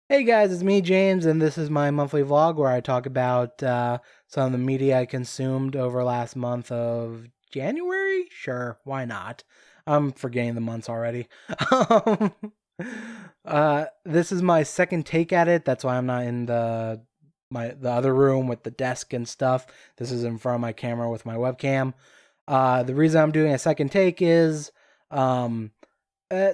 Hey guys, it's me, James, and this is my monthly vlog where I talk about some of the media I consumed over last month of January? Sure, why not? I'm forgetting the months already. Um, this is my second take at it. That's why I'm not in the other room with the desk and stuff. This is in front of my camera with my webcam. The reason I'm doing a second take is um, uh,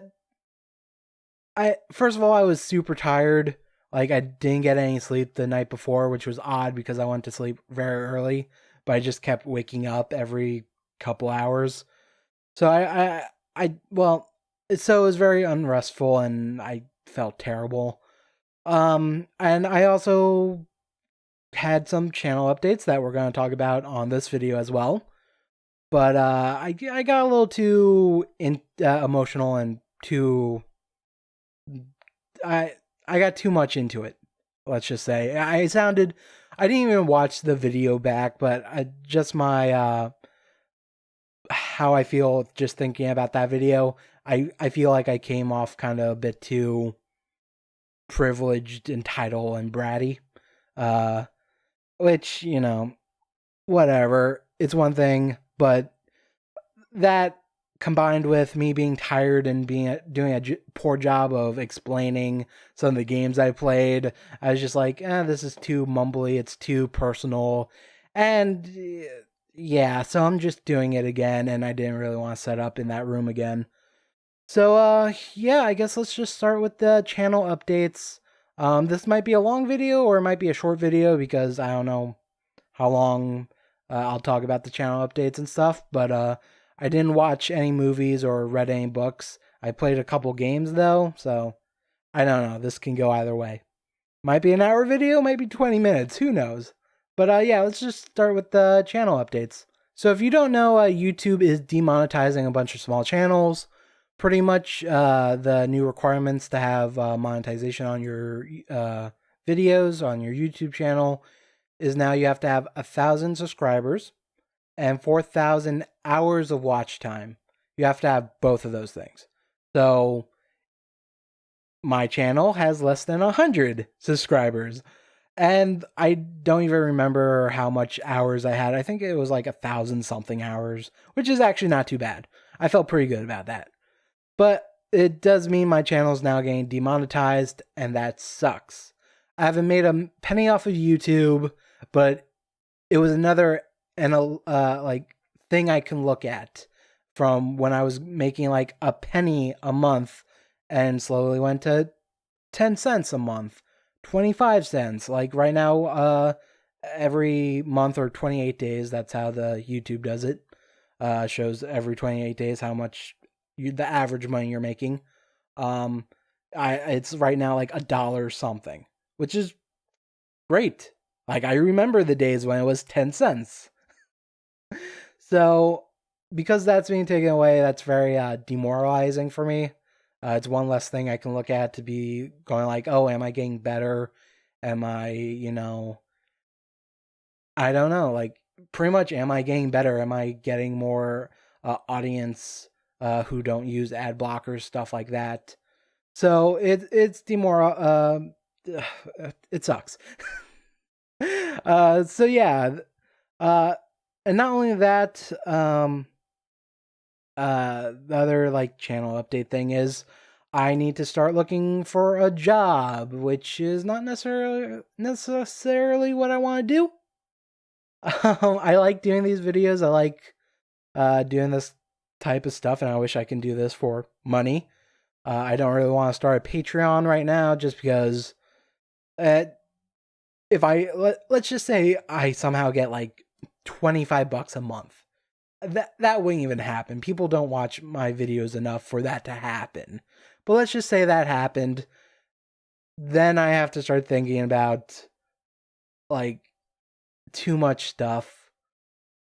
I first of all, I was super tired. Like I didn't get any sleep the night before, which was odd because I went to sleep very early, but I just kept waking up every couple hours. So so it was very unrestful and I felt terrible. And I also had some channel updates that we're going to talk about on this video as well. But I got a little too emotional and too I I got too much into it. Let's just say I didn't even watch the video back, but just my how I feel just thinking about that video. I feel like I came off kind of a bit too privileged, entitled, and bratty. Uh, which whatever. It's one thing, but that combined with me being tired and doing a poor job of explaining some of the games I played, I was just like, this is too mumbly, it's too personal, and yeah, so I'm just doing it again, and I didn't really want to set up in that room again. So yeah, I guess let's just start with the channel updates. This might be a long video or it might be a short video because I don't know how long I'll talk about the channel updates and stuff, but I didn't watch any movies or read any books. I played a couple games though, so I don't know. This can go either way. Might be an hour video, might be 20 minutes, who knows? But yeah, let's just start with the channel updates. So if you don't know, YouTube is demonetizing a bunch of small channels. Pretty much the new requirements to have monetization on your videos on your YouTube channel is now you have to have 1,000 subscribers and 4,000 hours of watch time. You have to have both of those things. So my channel has less than 100 subscribers. And I don't even remember how much hours I had. I think it was like 1,000 something hours, which is actually not too bad. I felt pretty good about that. But it does mean my channel is now getting demonetized, and that sucks. I haven't made a penny off of YouTube, but it was another and like thing I can look at from when I was making like a penny a month and slowly went to 10 cents a month, 25 cents. Like right now, every month or 28 days, that's how the YouTube does it. Shows every 28 days how much the average money you're making. Um, it's right now like $1 something, which is great. Like I remember the days when it was 10 cents. So because that's being taken away, that's very demoralizing for me. It's one less thing I can look at to be going like, oh, am I getting better? Am I, I don't know. Like pretty much, am I getting better? Am I getting more audience who don't use ad blockers, stuff like that? So it's demoral. It sucks. So yeah, uh, and not only that, the other like channel update thing is I need to start looking for a job, which is not necessarily what I want to do. I like doing these videos. I like doing this type of stuff, and I wish I can do this for money. I don't really want to start a Patreon right now, just because uh, if let's just say I somehow get like $25 a month, that wouldn't even happen. People don't watch my videos enough for that to happen. But let's just say that happened. Then I have to start thinking about like too much stuff.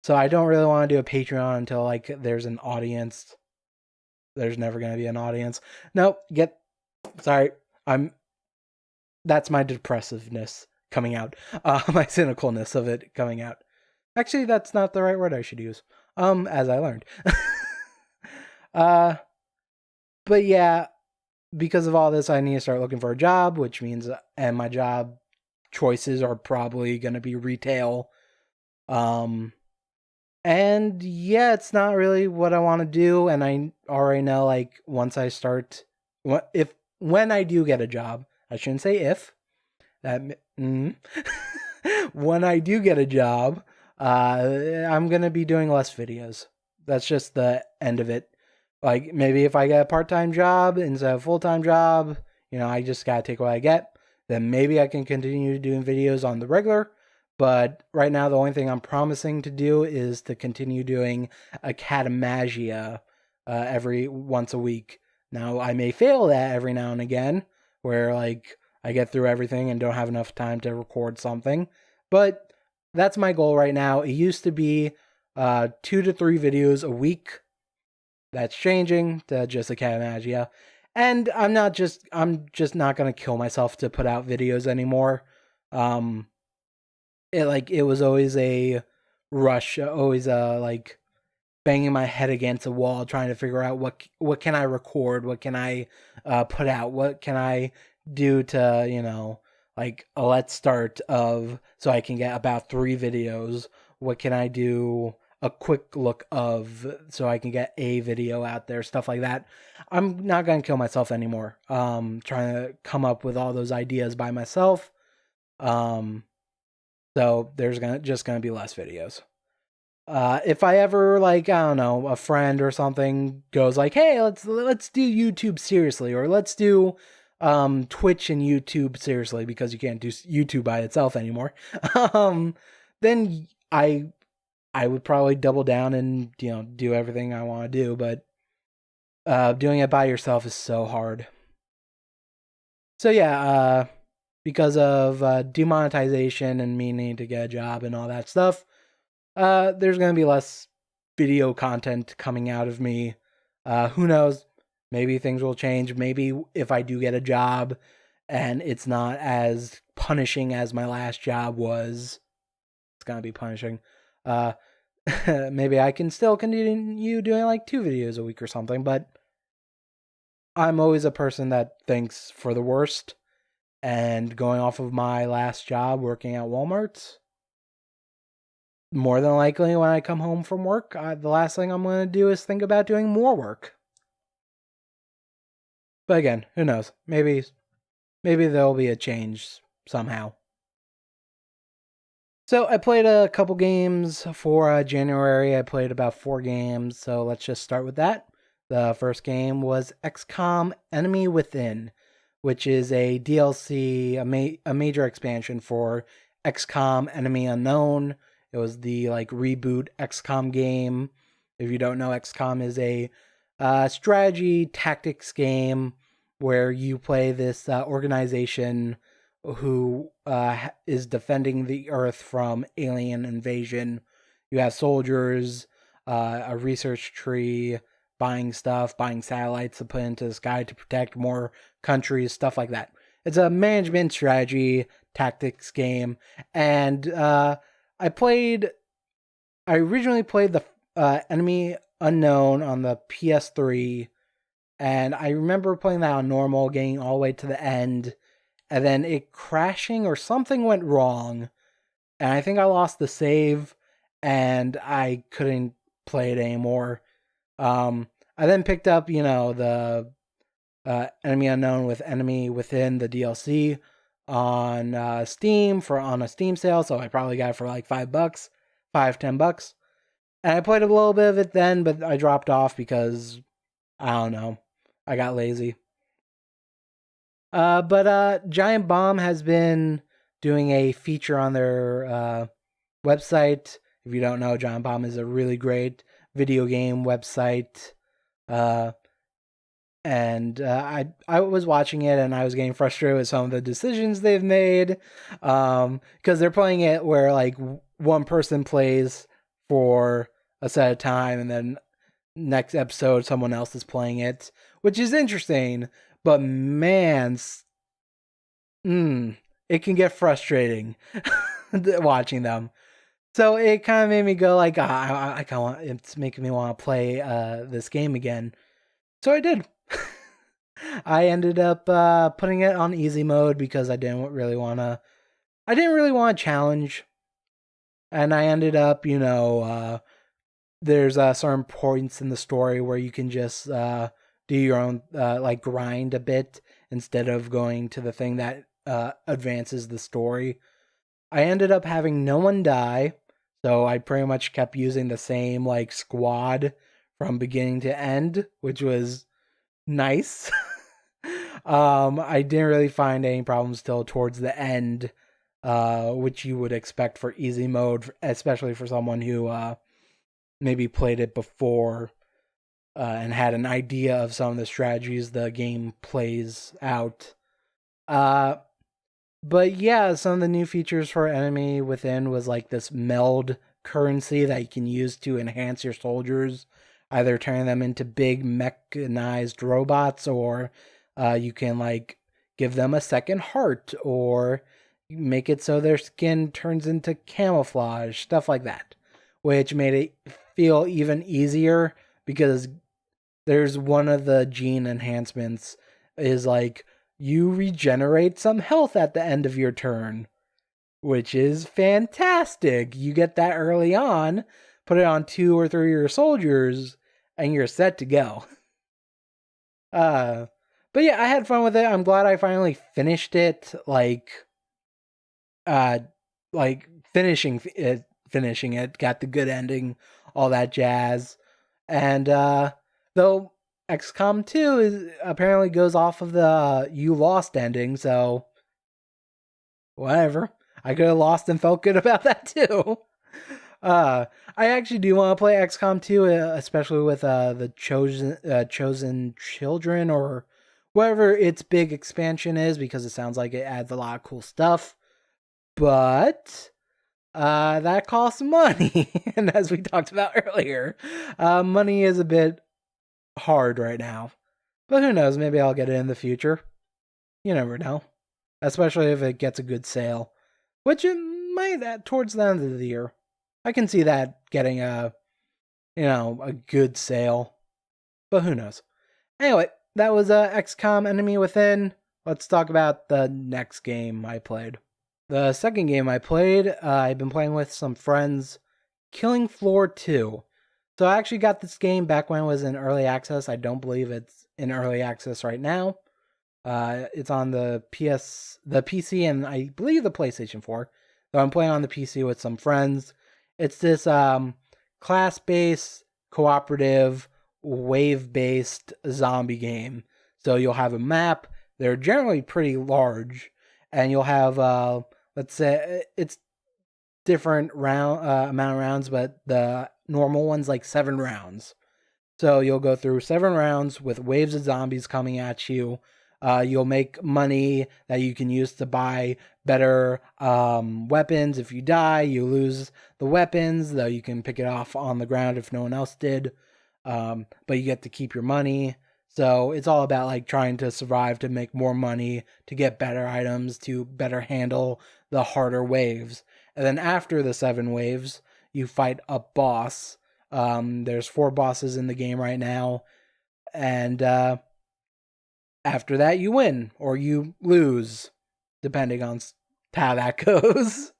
So I don't really want to do a Patreon until like there's an audience. There's never going to be an audience. Nope, sorry. That's my depressiveness coming out. My cynicalness of it coming out. Actually, that's not the right word I should use. As I learned. uh, but yeah, because of all this, I need to start looking for a job, which means, and my job choices are probably going to be retail. And yeah, it's not really what I want to do. And I already know, like, once I start, when I do get a job, I shouldn't say if, when I do get a job, I'm going to be doing less videos. That's just the end of it. Like, maybe if I get a part-time job instead of a full-time job, I just gotta take what I get. Then maybe I can continue doing videos on the regular. But right now, the only thing I'm promising to do is to continue doing Academagia every once a week. Now, I may fail that every now and again, where, like, I get through everything and don't have enough time to record something. But that's my goal right now. It used to be 2 to 3 videos a week. That's changing to just Academagia. And I'm just not gonna kill myself to put out videos anymore. It was always a rush, always like banging my head against a wall, trying to figure out what can I record, what can I put out, what can I do to like a let's start of so I can get about 3 videos. What can I do? A quick look of so I can get a video out there, stuff like that. I'm not gonna kill myself anymore. Trying to come up with all those ideas by myself. So there's gonna be less videos. If I ever, like, I don't know, a friend or something goes like, hey, let's do YouTube seriously, or let's do Twitch and YouTube seriously, because you can't do YouTube by itself anymore. Then I would probably double down and do everything I want to do, but doing it by yourself is so hard. So yeah, because of demonetization and me needing to get a job and all that stuff, there's going to be less video content coming out of me. Who knows? Maybe things will change. Maybe if I do get a job and it's not as punishing as my last job was, it's going to be punishing. Maybe I can still continue doing like 2 videos a week or something, but I'm always a person that thinks for the worst. And going off of my last job working at Walmart, more than likely when I come home from work, the last thing I'm going to do is think about doing more work. But again, who knows? Maybe there'll be a change somehow. So I played a couple games for January. I played about 4 games, so let's just start with that. The first game was Xcom Enemy Within, which is a DLC, a major expansion for Xcom Enemy Unknown. It was the like reboot Xcom game. If you don't know, Xcom is a strategy tactics game where you play this organization who is defending the Earth from alien invasion. You have soldiers, a research tree, buying stuff, buying satellites to put into the sky to protect more countries, stuff like that. It's a management strategy tactics game, and I originally played the Enemy Unknown on the PS3, and I remember playing that on normal, getting all the way to the end, and then it crashing or something went wrong, and I think I lost the save, and I couldn't play it anymore. I then picked up, the Enemy Unknown with Enemy Within, the DLC, on Steam on a Steam sale, so I probably got it for like $5, $10. And I played a little bit of it then, but I dropped off because, I don't know, I got lazy. But Giant Bomb has been doing a feature on their website. If you don't know, Giant Bomb is a really great video game website. And I was watching it and I was getting frustrated with some of the decisions they've made. Because they're playing it where like one person plays for a set of time and then next episode someone else is playing it, which is interesting, but man, it can get frustrating watching them. So it kind of made me go like, I kind of it's making me want to play this game again. So I did. I ended up putting it on easy mode because I didn't really want to challenge. And I ended up, there's certain points in the story where you can just do your own, like grind a bit instead of going to the thing that advances the story. I ended up having no one die, so I pretty much kept using the same like squad from beginning to end, which was nice. I didn't really find any problems till towards the end, which you would expect for easy mode, especially for someone who maybe played it before and had an idea of some of the strategies the game plays out. But yeah, some of the new features for Enemy Within was like this meld currency that you can use to enhance your soldiers, either turning them into big mechanized robots, or you can like give them a second heart, or make it so their skin turns into camouflage, stuff like that, which made it feel even easier because there's one of the gene enhancements is like you regenerate some health at the end of your turn, which is fantastic. You get that early on, put it on 2 or 3 of your soldiers, and you're set to go. But yeah, I had fun with it. I'm glad I finally finished it. Like finishing it, got the good ending, all that jazz. And though XCOM 2 is apparently goes off of the you lost ending, so whatever. I could have lost and felt good about that too. I actually do want to play XCOM 2, especially with the chosen children, or whatever its big expansion is, because it sounds like it adds a lot of cool stuff. But that costs money, and as we talked about earlier, money is a bit hard right now. But who knows, maybe I'll get it in the future. You never know. Especially if it gets a good sale. Which it might towards the end of the year. I can see that getting a good sale. But who knows. Anyway, that was XCOM Enemy Within. Let's talk about the next game I played. The second game I played, I've been playing with some friends, Killing Floor 2. So I actually got this game back when it was in early access. I don't believe it's in early access right now. It's on the PC, and I believe the PlayStation 4. So I'm playing on the PC with some friends. It's this class-based, cooperative, wave-based zombie game. So you'll have a map. They're generally pretty large, and you'll have let's say it's different amount of rounds, but the normal one's like 7 rounds. So you'll go through 7 rounds with waves of zombies coming at you. You'll make money that you can use to buy better weapons. If you die, you lose the weapons, though you can pick it off on the ground if no one else did. But you get to keep your money. So it's all about like trying to survive, to make more money, to get better items, to better handle the harder waves. And then after the 7 waves, you fight a boss. There's 4 bosses in the game right now. And after that, you win or you lose, depending on how that goes.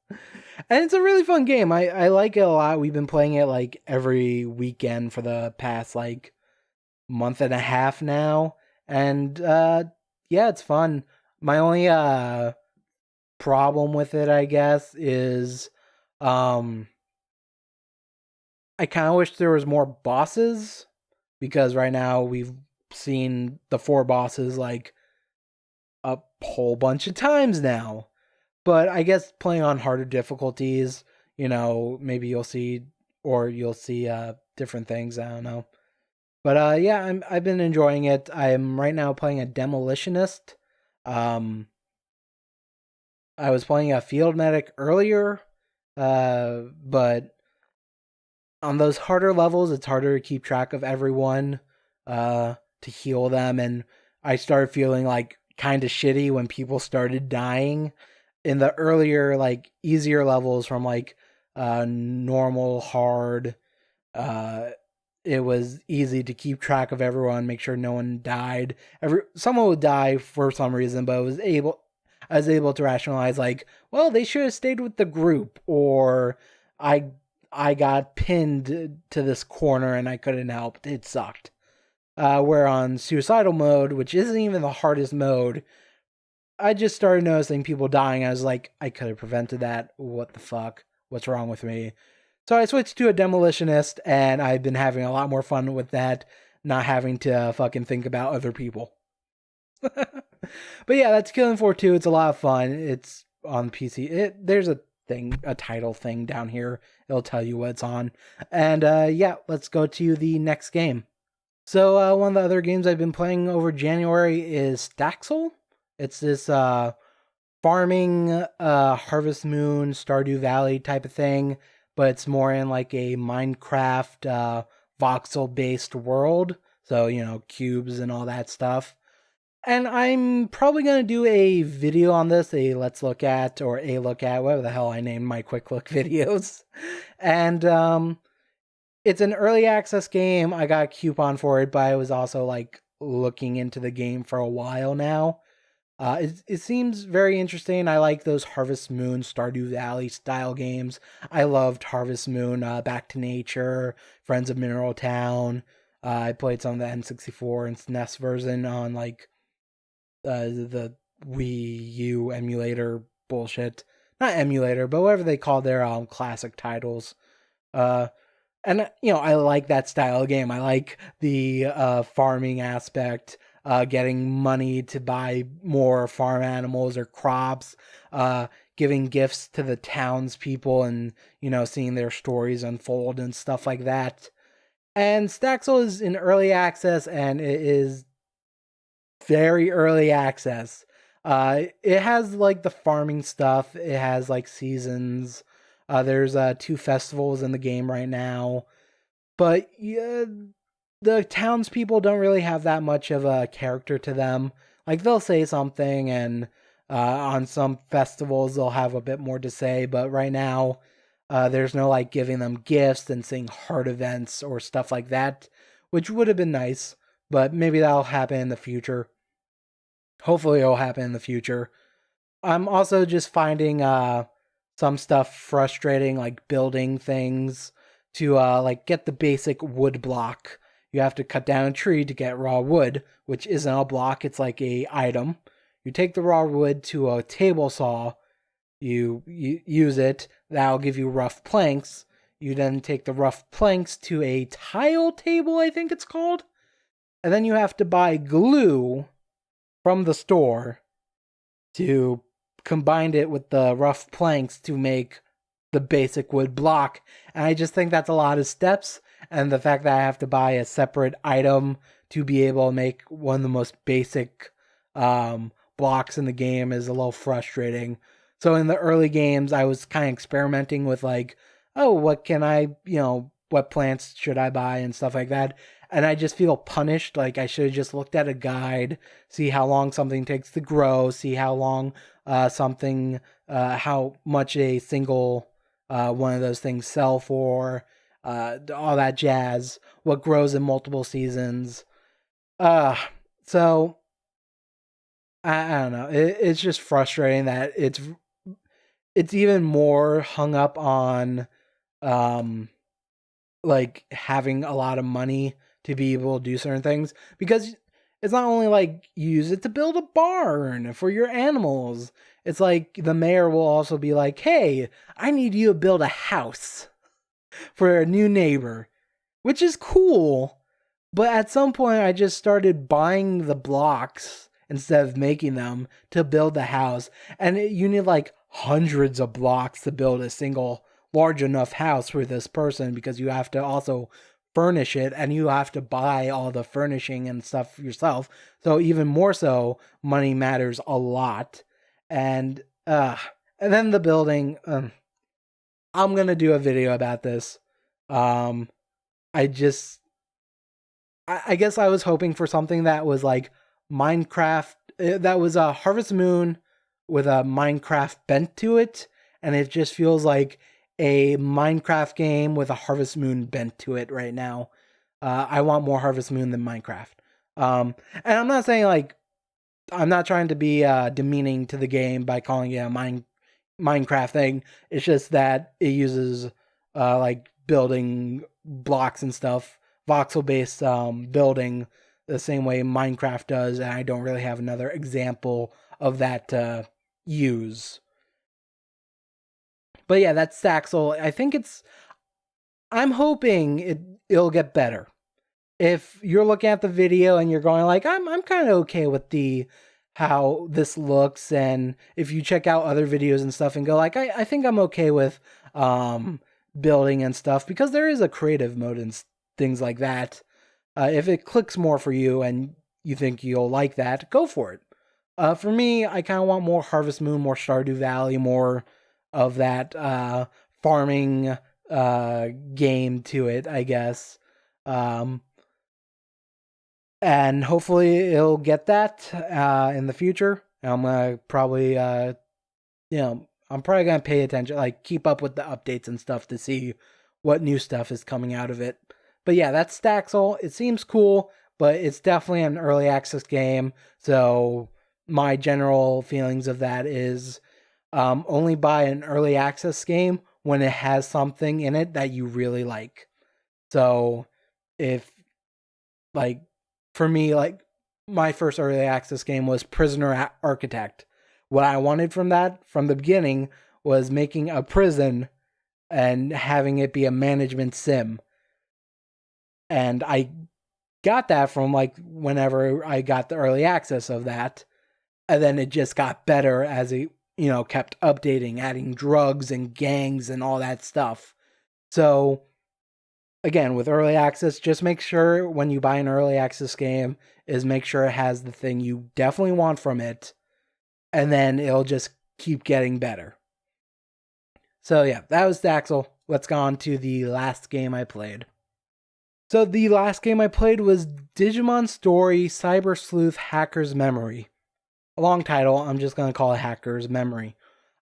And it's a really fun game. I like it a lot. We've been playing it like every weekend for the past like month and a half now. And yeah, it's fun. My only problem with it, I guess, is I kind of wish there was more bosses, because right now we've seen the 4 bosses like a whole bunch of times now. But I guess playing on harder difficulties, maybe you'll see different things. I don't know. But yeah, I've been enjoying it. I'm right now playing a demolitionist. I was playing a field medic earlier, but on those harder levels, it's harder to keep track of everyone to heal them, and I started feeling like kind of shitty when people started dying. In the earlier, like easier levels from like normal, hard, it was easy to keep track of everyone, make sure no one died. Someone would die for some reason, but I was able to rationalize, like, well, they should have stayed with the group, or I I got pinned to this corner and I couldn't help. It sucked. Where on suicidal mode, which isn't even the hardest mode, I just started noticing people dying. I was like, I could have prevented that. What the fuck? What's wrong with me? So I switched to a demolitionist, and I've been having a lot more fun with that, not having to fucking think about other people. But yeah, that's Killing Floor 2. It's a lot of fun. It's on PC. There's a title thing down here. It'll tell you what it's on. And yeah, let's go to the next game. So one of the other games I've been playing over January is Staxel. It's this farming Harvest Moon, Stardew Valley type of thing, but it's more in like a Minecraft voxel based world. So, you know, cubes and all that stuff. And I'm probably going to do a video on this, a let's look at, or a look at, whatever the hell I named my quick look videos. And it's an early access game. I got a coupon for it, but I was also like looking into the game for a while now. It seems very interesting. I like those Harvest Moon, Stardew Valley style games. I loved Harvest Moon, Back to Nature, Friends of Mineral Town. I played some of the N64 and SNES version on like the Wii U emulator bullshit. Not emulator, but whatever they call their classic titles. And you know, I like that style of game. I like the farming aspect, getting money to buy more farm animals or crops, giving gifts to the townspeople, and you know, seeing their stories unfold and stuff like that. And Staxel is in early access, and it is very early access. It has like the farming stuff. It has like seasons. There's 2 festivals in the game right now, but yeah, the townspeople don't really have that much of a character to them. Like they'll say something, and on some festivals they'll have a bit more to say. But right now, there's no like giving them gifts and saying heart events or stuff like that, which would have been nice. But maybe that'll happen in the future. Hopefully, it'll happen in the future. I'm also just finding some stuff frustrating, like building things to like get the basic wood block. You have to cut down a tree to get raw wood, which isn't a block, it's like a item. You take the raw wood to a table saw, you use it, that'll give you rough planks. You then take the rough planks to a tile table, I think it's called. And then you have to buy glue from the store to combine it with the rough planks to make the basic wood block. And I just think that's a lot of steps. And the fact that I have to buy a separate item to be able to make one of the most basic blocks in the game is a little frustrating. So in the early games, I was kind of experimenting with like, oh, what can I, what plants should I buy and stuff like that. And I just feel punished. Like I should have just looked at a guide, see how long something takes to grow, see how long how much a single one of those things sell for, all that jazz, what grows in multiple seasons. So I don't know. It's just frustrating that it's even more hung up on like having a lot of money to be able to do certain things, because it's not only like you use it to build a barn for your animals. It's like the mayor will also be like, hey, I need you to build a house for a new neighbor, which is cool. But at some point I just started buying the blocks instead of making them to build the house. And you need like hundreds of blocks to build a single large enough house for this person, because you have to also furnish it and you have to buy all the furnishing and stuff yourself. So even more so, money matters a lot. And then the building, I'm gonna do a video about this. I guess I was hoping for something that was like Minecraft, that was a Harvest Moon with a Minecraft bent to it, and it just feels like a Minecraft game with a Harvest Moon bent to it right now. I want more Harvest Moon than Minecraft. And I'm not saying like I'm not trying to be demeaning to the game by calling it a Minecraft thing. It's just that it uses like building blocks and stuff, voxel based building the same way Minecraft does, and I don't really have another example of that to use. But yeah, that's Staxel. I think I'm hoping it'll get better. If you're looking at the video and you're going like, I'm kind of okay with the how this looks, and if you check out other videos and stuff and go like, I think I'm okay with building and stuff, because there is a creative mode and things like that. If it clicks more for you and you think you'll like that, go for it. For me, I kind of want more Harvest Moon, more Stardew Valley, more of that farming game to it, I guess. And hopefully it'll get that in the future. I'm gonna probably, I'm probably gonna pay attention, like keep up with the updates and stuff to see what new stuff is coming out of it. But yeah, that's Staxel. It seems cool, but it's definitely an early access game. So my general feelings of that is only buy an early access game when it has something in it that you really like. So if like for me, like my first early access game was Prisoner Architect. What I wanted from that from the beginning was making a prison and having it be a management sim. And I got that from like whenever I got the early access of that. And then it just got better as it, kept updating, adding drugs and gangs and all that stuff. So again, with early access, just make sure when you buy an early access game is make sure it has the thing you definitely want from it, and then it'll just keep getting better. So yeah, that was Taxol. Let's go on to the last game I played. So the last game I played was Digimon Story CyberSleuth Hacker's Memory. A long title, I'm just going to call it Hacker's Memory.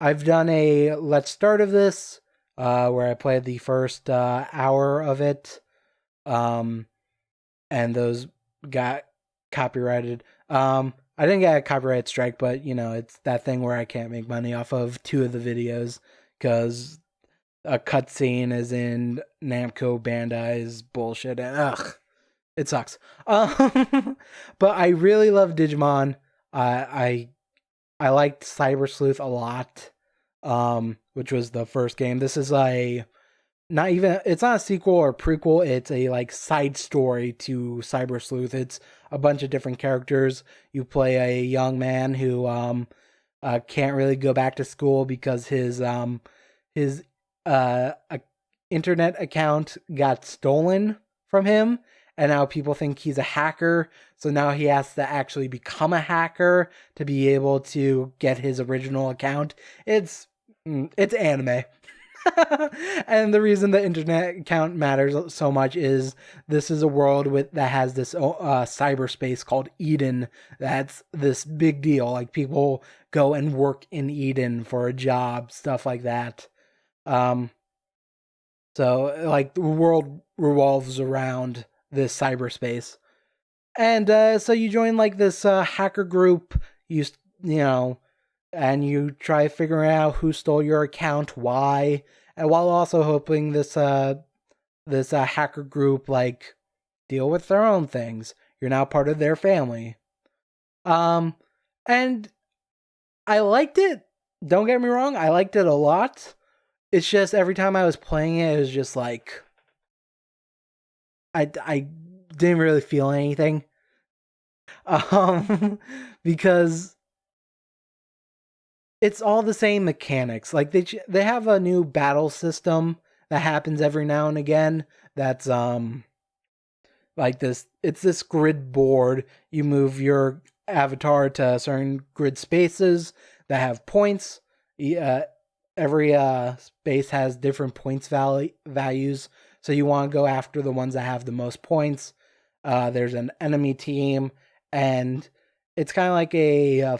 I've done a Let's Start of this, where I played the first hour of it, and those got copyrighted. I didn't get a copyright strike, but it's that thing where I can't make money off of 2 of the videos because a cutscene is in Namco Bandai's bullshit. Ugh, it sucks. But I really love Digimon. I liked CyberSleuth a lot. Which was the first game. This is it's not a sequel or prequel, it's a like side story to CyberSleuth. It's a bunch of different characters. You play a young man who can't really go back to school because his internet account got stolen from him, and now people think he's a hacker. So now he has to actually become a hacker to be able to get his original account. It's anime. And the reason the internet account matters so much is this is a world that has this cyberspace called Eden. That's this big deal. Like people go and work in Eden for a job, stuff like that. So like the world revolves around this cyberspace. And so you join like this hacker group, and you try figuring out who stole your account, why, and while also hoping this hacker group like deal with their own things. You're now part of their family. And I liked it. Don't get me wrong, I liked it a lot. It's just every time I was playing it, it was just like I didn't really feel anything. Because it's all the same mechanics. Like they have a new battle system that happens every now and again. That's like this. It's this grid board. You move your avatar to certain grid spaces that have points. Every space has different points values. So you want to go after the ones that have the most points. There's an enemy team, and it's kind of like a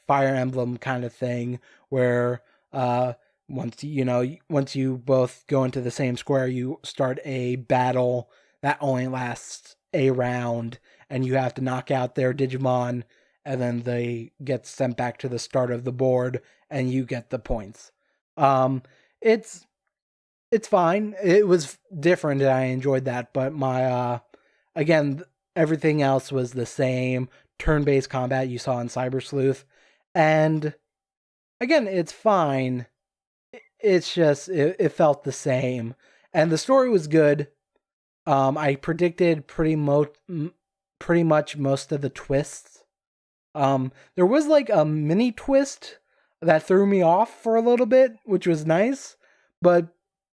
Fire Emblem kind of thing where once you both go into the same square, you start a battle that only lasts a round, and you have to knock out their Digimon, and then they get sent back to the start of the board, and you get the points. It's fine. It was different, and I enjoyed that. But my again, everything else was the same turn-based combat you saw in CyberSleuth, and again, it's fine. It's just it felt the same, and the story was good. I predicted pretty much most of the twists. There was like a mini twist that threw me off for a little bit, which was nice. But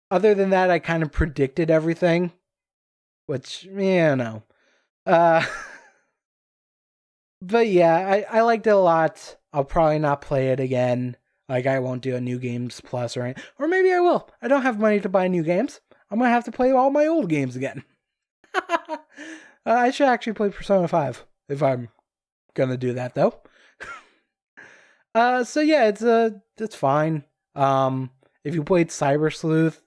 other than that, I kind of predicted everything, which, but yeah, I liked it a lot. I'll probably not play it again. Like, I won't do a New Games Plus or anything. Or maybe I will. I don't have money to buy new games. I'm going to have to play all my old games again. I should actually play Persona 5 if I'm going to do that, though. So yeah, it's fine. If you played CyberSleuth,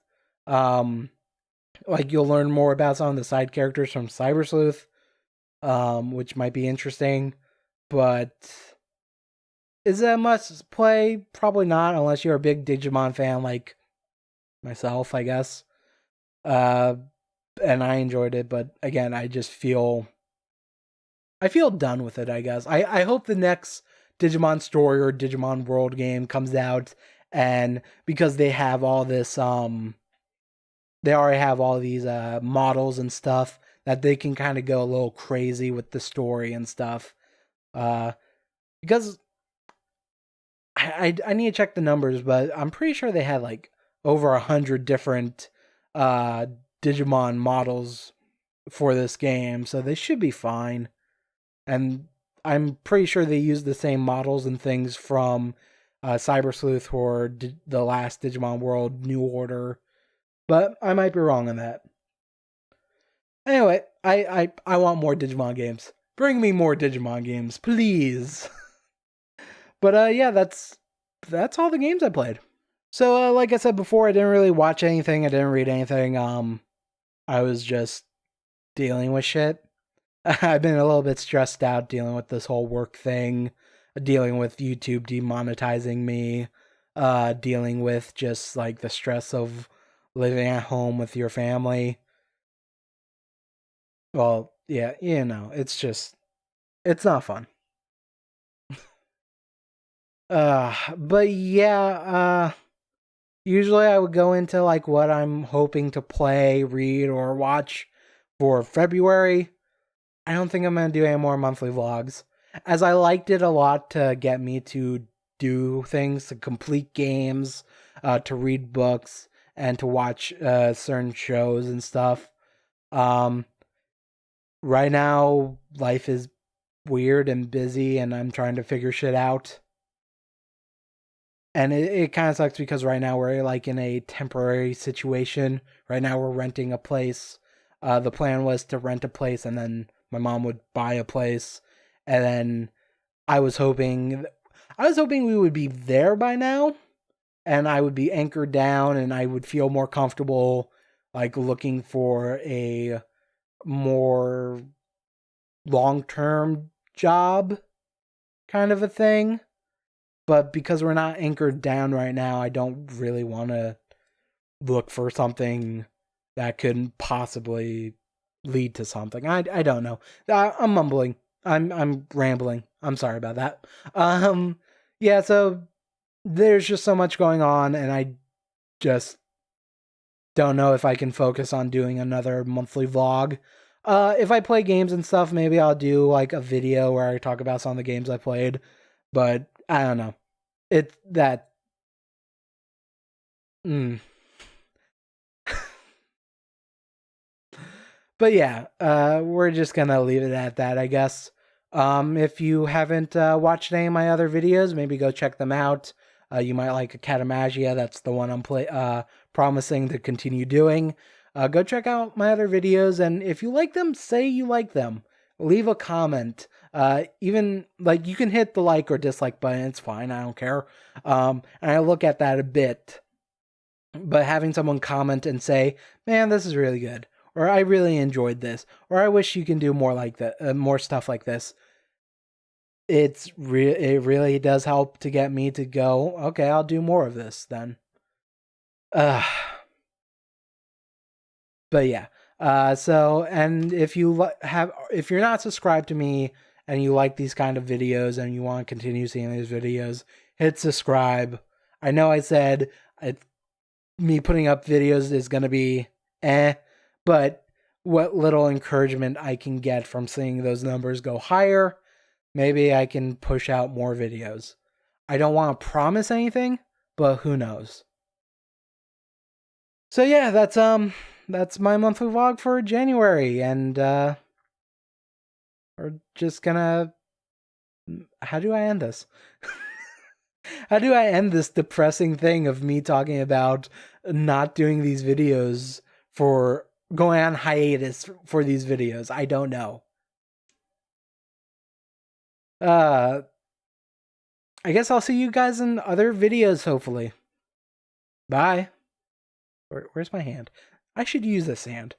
like, you'll learn more about some of the side characters from CyberSleuth, which might be interesting, but is it a must play? Probably not, unless you're a big Digimon fan like myself, I guess. And I enjoyed it, but again, I feel done with it, I guess. I hope the next Digimon story or Digimon World game comes out, and because they have all this, they already have all these models and stuff, that they can kind of go a little crazy with the story and stuff. Because I need to check the numbers, but I'm pretty sure they had like over 100 different Digimon models for this game, so they should be fine. And I'm pretty sure they use the same models and things from CyberSleuth or the last Digimon World New Order, but I might be wrong on that. Anyway, I want more Digimon games. Bring me more Digimon games, please. But yeah, that's all the games I played. So like I said before, I didn't really watch anything. I didn't read anything. I was just dealing with shit. I've been a little bit stressed out dealing with this whole work thing, dealing with YouTube demonetizing me, dealing with just like the stress of living at home with your family. Well, yeah, it's not fun. But yeah, usually I would go into like what I'm hoping to play, read, or watch for February. I don't think I'm going to do any more monthly vlogs, as I liked it a lot to get me to do things, to complete games, to read books, and to watch certain shows and stuff. Right now, life is weird and busy, and I'm trying to figure shit out. And it kind of sucks because right now we're like in a temporary situation. Right now we're renting a place. The plan was to rent a place and then my mom would buy a place. And then I was hoping we would be there by now, and I would be anchored down and I would feel more comfortable like looking for a more long-term job kind of a thing. But because we're not anchored down right now, I don't really want to look for something that could possibly lead to something. I don't know. I'm mumbling. I'm rambling. I'm sorry about that. Yeah, so there's just so much going on, and I just don't know if I can focus on doing another monthly vlog. If I play games and stuff, maybe I'll do like a video where I talk about some of the games I played, but I don't know. But yeah, we're just gonna leave it at that, I guess. If you haven't watched any of my other videos, maybe go check them out. You might like Academagia. That's the one I'm promising to continue doing. Go check out my other videos, and if you like them, say you like them. Leave a comment. Even like you can hit the like or dislike button. It's fine. I don't care. And I look at that a bit. But having someone comment and say, "Man, this is really good," or I really enjoyed this, or I wish you can do more like that, more stuff like this. It really does help to get me to go, okay, I'll do more of this then. But yeah. So, and if you're not subscribed to me and you like these kind of videos and you want to continue seeing these videos, hit subscribe. I know I said me putting up videos is going to be but what little encouragement I can get from seeing those numbers go higher, maybe I can push out more videos. I don't want to promise anything, but who knows. So yeah, that's my monthly vlog for January, and we're just gonna, how do I end this? How do I end this depressing thing of me talking about not doing these videos, for going on hiatus for these videos? I don't know. I guess I'll see you guys in other videos, hopefully. Bye. Where's my hand? I should use this hand.